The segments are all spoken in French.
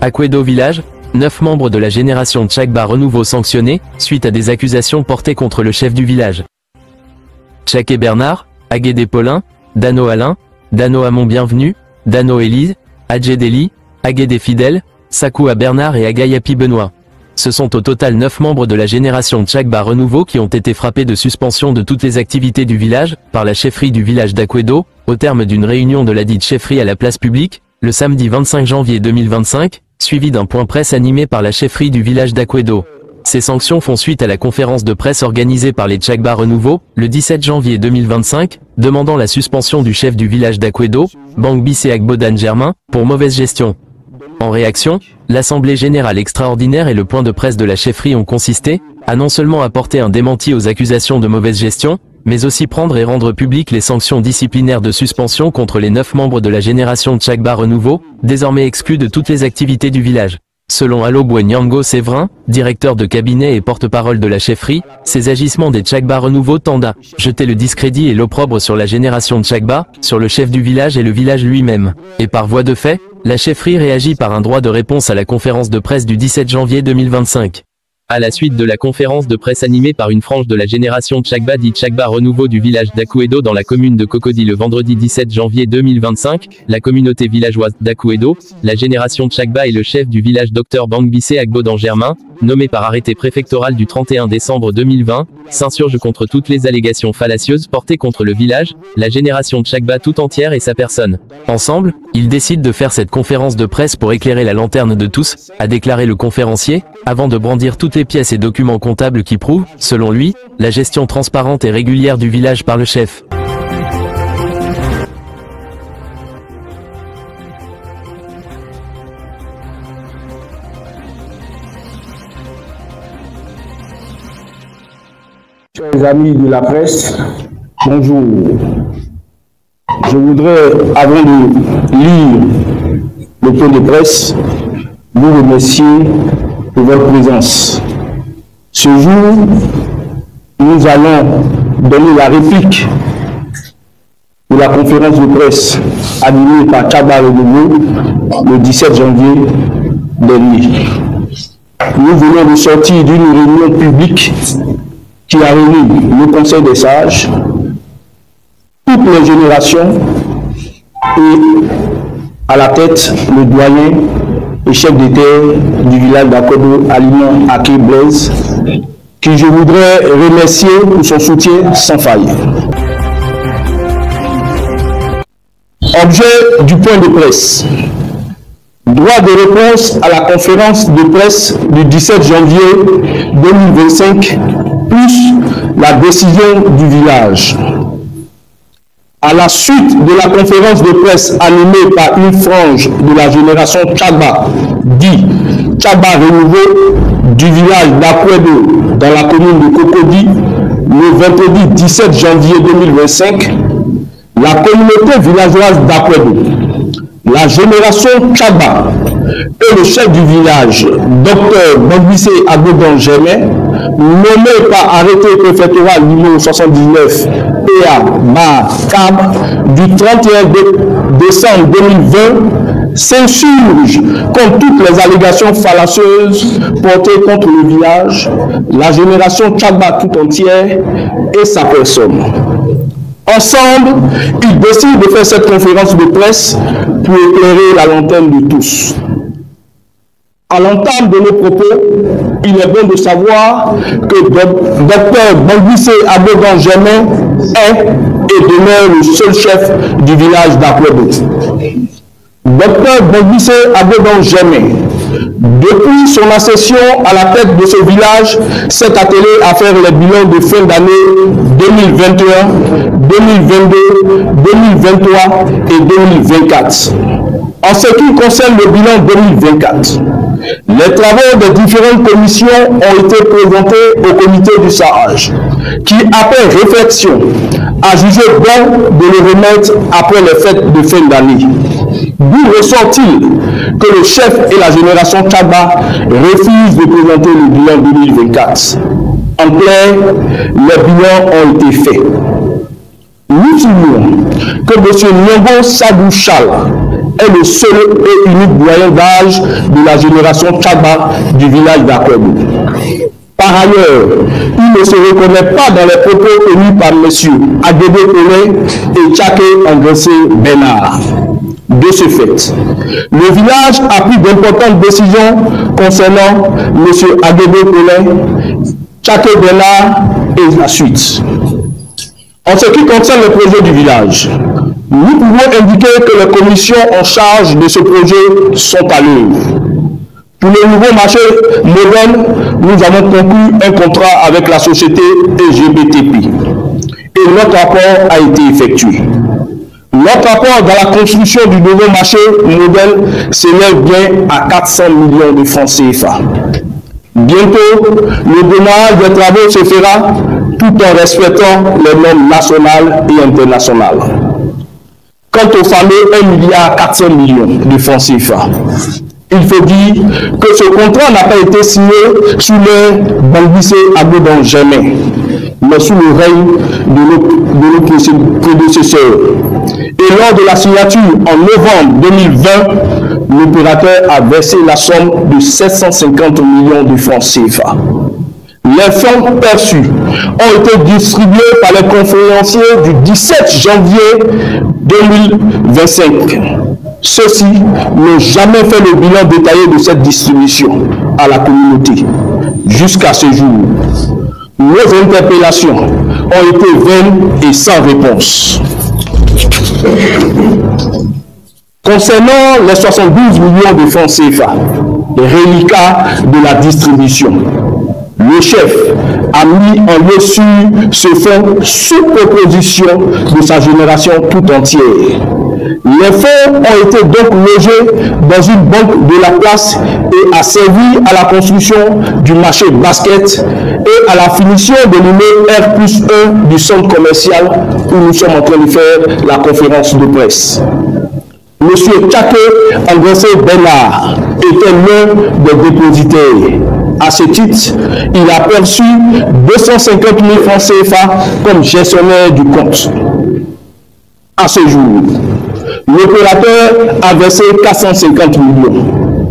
Akwedo Village, 9 membres de la génération Tchagba Renouveau sanctionnés, suite à des accusations portées contre le chef du village. Tchaké Bernard, Aguédé Paulin, Dano Alain, Dano Amon Bienvenu, Dano Élise, Adjedeli, Aguédé Fidèle, Sakoua Bernard et Agayapi Benoît. Ce sont au total 9 membres de la génération Tchagba Renouveau qui ont été frappés de suspension de toutes les activités du village, par la chefferie du village d'Akwedo, au terme d'une réunion de ladite chefferie à la place publique, le samedi 25 janvier 2025, suivi d'un point presse animé par la chefferie du village d'Akwedo. Ces sanctions font suite à la conférence de presse organisée par les Tchagba Renouveau, le 17 janvier 2025, demandant la suspension du chef du village d'Akwedo, Bangbissé Agbodan Germain, pour mauvaise gestion. En réaction, l'Assemblée Générale Extraordinaire et le point de presse de la chefferie ont consisté à non seulement apporter un démenti aux accusations de mauvaise gestion, mais aussi prendre et rendre publiques les sanctions disciplinaires de suspension contre les 9 membres de la génération Tchagba Renouveau, désormais exclus de toutes les activités du village. Selon Alobwe Nyango Séverin, directeur de cabinet et porte-parole de la chefferie, ces agissements des Tchagba Renouveau tendent à jeter le discrédit et l'opprobre sur la génération Tchagba, sur le chef du village et le village lui-même. Et par voie de fait, la chefferie réagit par un droit de réponse à la conférence de presse du 17 janvier 2025. À la suite de la conférence de presse animée par une frange de la génération Tchagba dit Tchagba Renouveau du village d'Akwedo dans la commune de Cocody le vendredi 17 janvier 2025, la communauté villageoise d'Akwedo, la génération Tchagba et le chef du village Dr Bangbissé Agbodan Germain, nommé par arrêté préfectoral du 31 décembre 2020, s'insurge contre toutes les allégations fallacieuses portées contre le village, la génération Tchagba tout entière et sa personne. Ensemble, ils décident de faire cette conférence de presse pour éclairer la lanterne de tous, a déclaré le conférencier, avant de brandir toutes les pièces et documents comptables qui prouvent, selon lui, la gestion transparente et régulière du village par le chef. Chers amis de la presse, bonjour. Je voudrais, avant de lire le point de presse, vous remercier pour votre présence. Ce jour, nous allons donner la réplique de la conférence de presse animée par Tchagba Renouveau le 17 janvier dernier. Nous venons de sortir d'une réunion publique qui a réuni le Conseil des sages, toutes les générations et à la tête le doyen et chef de terre du village d'Akwedo, Aliment Aké Blaise, qui je voudrais remercier pour son soutien sans faille. Objet du point de presse. Droit de réponse à la conférence de presse du 17 janvier 2025, plus la décision du village. À la suite de la conférence de presse animée par une frange de la génération Tchagba, dit Tchagba Renouveau du village d'Akwedo dans la commune de Cocody, le vendredi 17 janvier 2025, la communauté villageoise d'Akwedo, la génération Tchagba et le chef du village, Dr Bangbissé Agbodan Germain, nommé par arrêté préfectoral numéro 79 PA Cab du 31 décembre 2020, s'insurge contre toutes les allégations fallacieuses portées contre le village, la génération Tchagba tout entière et sa personne. Ensemble, ils décident de faire cette conférence de presse pour éclairer la lanterne de tous. À l'entame de nos propos, il est bon de savoir que Dr Bangbissé Agbodan Germain est et demeure le seul chef du village d'Akwedo. Dr Bangbissé Agbodan Germain, depuis son accession à la tête de ce village, s'est attelé à faire les bilans de fin d'année 2021, 2022, 2023 et 2024. En ce qui concerne le bilan 2024, les travaux des différentes commissions ont été présentés au comité du SAAJ, qui, après réflexion, a jugé bon de le remettre après les fêtes de fin d'année. D'où ressort-il que le chef et la génération Tchagba refusent de présenter le bilan 2024. En clair, les bilans ont été faits. Nous soulignons que M. Nyongo Sadou Chal est le seul et unique doyen d'âge de la génération Tchagba du village d'Akwebo. Par ailleurs, il ne se reconnaît pas dans les propos tenus par M. Aguedé Pelé et Tchaké Angressé Bernard. De ce fait, le village a pris d'importantes décisions concernant M. Aguedé Pelé, Tchaké Bernard et la suite. En ce qui concerne le projet du village, nous pouvons indiquer que les commissions en charge de ce projet sont à l'œuvre. Pour le nouveau marché moderne, nous avons conclu un contrat avec la société EGBTP et notre apport a été effectué. Notre apport dans la construction du nouveau marché moderne s'élève bien à 400 millions de francs CFA. Bientôt, le démarrage des travaux se fera tout en respectant les normes nationales et internationales. Quant au fameux 1,4 milliard de francs CFA, il faut dire que ce contrat n'a pas été signé sous le Bangbissé Agbodon jamais, mais sous le règne de nos prédécesseurs. Et lors de la signature en novembre 2020, l'opérateur a versé la somme de 750 millions de francs CFA. Les fonds perçus ont été distribués par les conférenciers du 17 janvier 2025. Ceux-ci n'ont jamais fait le bilan détaillé de cette distribution à la communauté. Jusqu'à ce jour, nos interpellations ont été vaines et sans réponse. Concernant les 72 millions de francs CFA, les reliquats de la distribution, le chef a mis en lieu sur ce fonds sous proposition de sa génération tout entière. Les fonds ont été donc logés dans une banque de la place et a servi à la construction du marché basket et à la finition de l'immeuble R+1 du centre commercial où nous sommes en train de faire la conférence de presse. Monsieur Tchaké Angressé Bernard était l'un des dépositaires. À ce titre, il a perçu 250 000 francs CFA comme gestionnaire du compte. À ce jour, l'opérateur a versé 450 millions.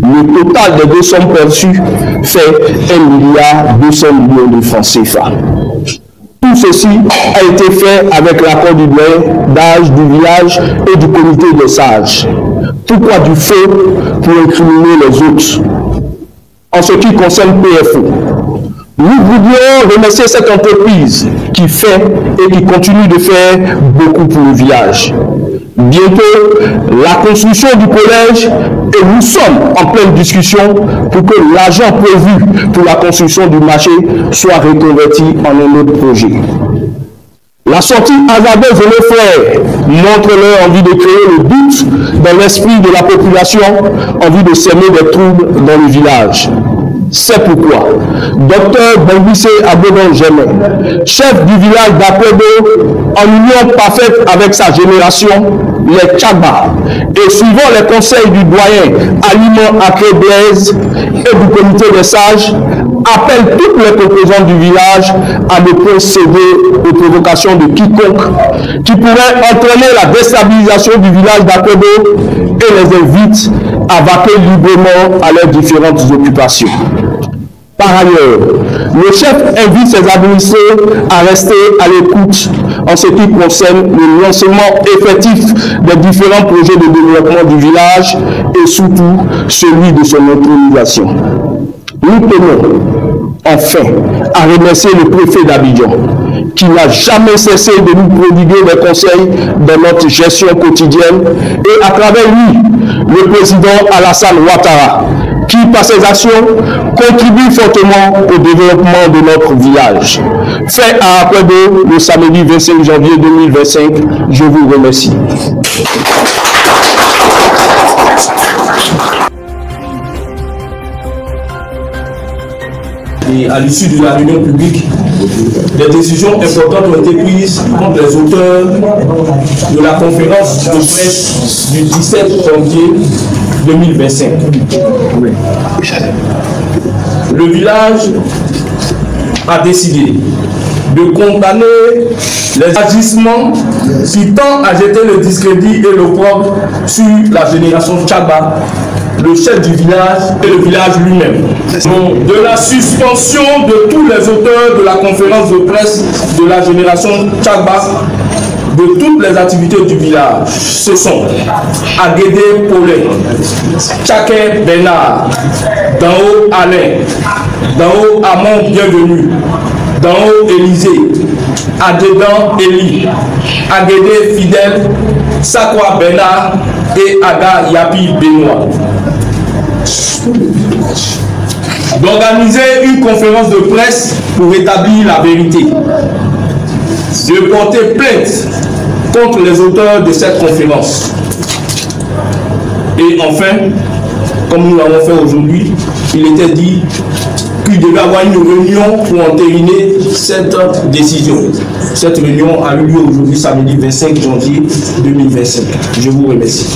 Le total des deux sommes perçues fait 1,2 milliard de francs CFA. Tout ceci a été fait avec l'accord du doyen d'âge du village et du comité des sages. Pourquoi du feu pour incriminer les autres? En ce qui concerne PFO, nous voulions remercier cette entreprise qui fait et qui continue de faire beaucoup pour le village. Bientôt, la construction du collège et nous sommes en pleine discussion pour que l'argent prévu pour la construction du marché soit reconverti en un autre projet. La sortie hasardeuse de nos frères montre leur envie de créer le doute dans l'esprit de la population en vue de semer des troubles dans le village. C'est pourquoi Dr Bangbissé Agbodon Jamais, chef du village d'Akwebo, en union parfaite avec sa génération, les Tchagba, et suivant les conseils du doyen Aliment Akré Blaise et du comité des sages, appelle toutes les composantes du village à ne pas céder aux provocations de quiconque qui pourrait entraîner la déstabilisation du village d'Akwebo et les invite à vaquer librement à leurs différentes occupations. Par ailleurs, le chef invite ses administrés à rester à l'écoute en ce qui concerne le lancement effectif des différents projets de développement du village et surtout celui de son autorisation. Nous tenons enfin à remercier le préfet d'Abidjan qui n'a jamais cessé de nous prodiguer des conseils dans notre gestion quotidienne et à travers lui, le président Alassane Ouattara qui, par ses actions, contribue fortement au développement de notre village. Fait à Akwebo le samedi 25 janvier 2025, je vous remercie. Et à l'issue de la réunion publique, des décisions importantes ont été prises contre les auteurs de la conférence de presse du 17 janvier 2025. Le village a décidé de condamner les agissements qui tendent à jeter le discrédit et l'opprobre sur la génération Tchagba, le chef du village et le village lui-même. De la suspension de tous les auteurs de la conférence de presse de la génération Tchagba, de toutes les activités du village. Ce sont Aguédé Paulin, Tchaké Bernard, Danho Alain, Danho Amon Bienvenu, Danho Élysée, Adédan Élie, Aguédé Fidèle, Sakwa Bernard et Aga Yapi Benoît. D'organiser une conférence de presse pour établir la vérité, de porter plainte contre les auteurs de cette conférence. Et enfin, comme nous l'avons fait aujourd'hui, il était dit qu'il devait y avoir une réunion pour entériner cette décision. Cette réunion a eu lieu aujourd'hui, samedi 25 janvier 2025. Je vous remercie.